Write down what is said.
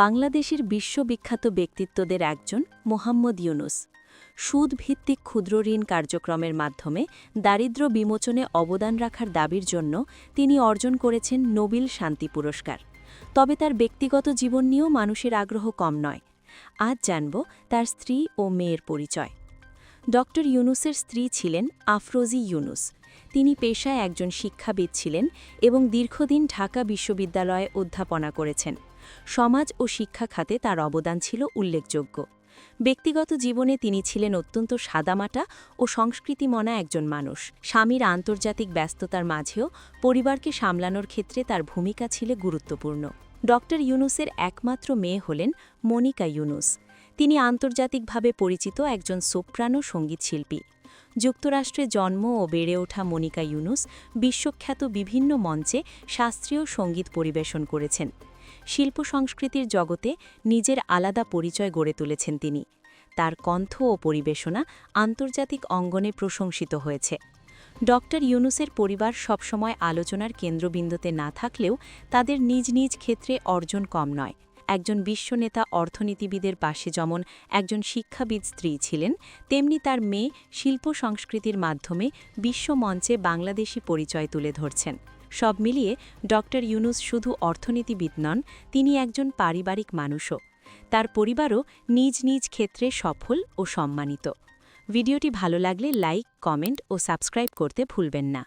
বাংলাদেশের বিশ্ববিখ্যাত ব্যক্তিত্বদের একজন মোহাম্মদ ইউনুস। সুদভিত্তিক ক্ষুদ্র ঋণ কার্যক্রমের মাধ্যমে দারিদ্র্য বিমোচনে অবদান রাখার দাবির জন্য তিনি অর্জন করেছেন নোবেল শান্তি পুরস্কার। তবে তার ব্যক্তিগত জীবন নিয়েও মানুষের আগ্রহ কম নয়। আজ জানব তার স্ত্রী ও মেয়ের পরিচয়। ড ইউনুসের স্ত্রী ছিলেন আফরোজি ইউনুস। তিনি পেশায় একজন শিক্ষাবিদ ছিলেন এবং দীর্ঘদিন ঢাকা বিশ্ববিদ্যালয়ে অধ্যাপনা করেছেন। সমাজ ও শিক্ষা খাতে তার অবদান ছিল উল্লেখযোগ্য। ব্যক্তিগত জীবনে তিনি ছিলেন অত্যন্ত সাদামাটা ও সংস্কৃতিমনা একজন মানুষ। স্বামীর আন্তর্জাতিক ব্যস্ততার মাঝেও পরিবারকে সামলানোর ক্ষেত্রে তার ভূমিকা ছিল গুরুত্বপূর্ণ। ড ইউনুসের একমাত্র মেয়ে হলেন মনিকা ইউনুস। তিনি আন্তর্জাতিকভাবে পরিচিত একজন সোপ্রানো সঙ্গীতশিল্পী। যুক্তরাষ্ট্রে জন্ম ও বেড়ে ওঠা মনিকা ইউনুস বিশ্বখ্যাত বিভিন্ন মঞ্চে শাস্ত্রীয় সঙ্গীত পরিবেশন করেছেন। শিল্প সংস্কৃতির জগতে নিজের আলাদা পরিচয় গড়ে তুলেছেন তিনি। তার কণ্ঠ ও পরিবেশনা আন্তর্জাতিক অঙ্গনে প্রশংসিত হয়েছে। ড ইউনুসের পরিবার সবসময় আলোচনার কেন্দ্রবিন্দুতে না থাকলেও তাদের নিজ নিজ ক্ষেত্রে অর্জন কম নয়। একজন বিশ্বনেতা অর্থনীতিবিদের পাশে যেমন একজন শিক্ষাবিদ স্ত্রী ছিলেন, তেমনি তার মেয়ে শিল্প সংস্কৃতির মাধ্যমে বিশ্বমঞ্চে বাংলাদেশি পরিচয় তুলে ধরছেন। সব মিলিয়ে ড ইউনুস শুধু অর্থনীতিবিদ নন, তিনি একজন পারিবারিক মানুষও। তার পরিবারও নিজ নিজ ক্ষেত্রে সফল ও সম্মানিত। ভিডিওটি ভালো লাগলে লাইক, কমেন্ট ও সাবস্ক্রাইব করতে ভুলবেন না।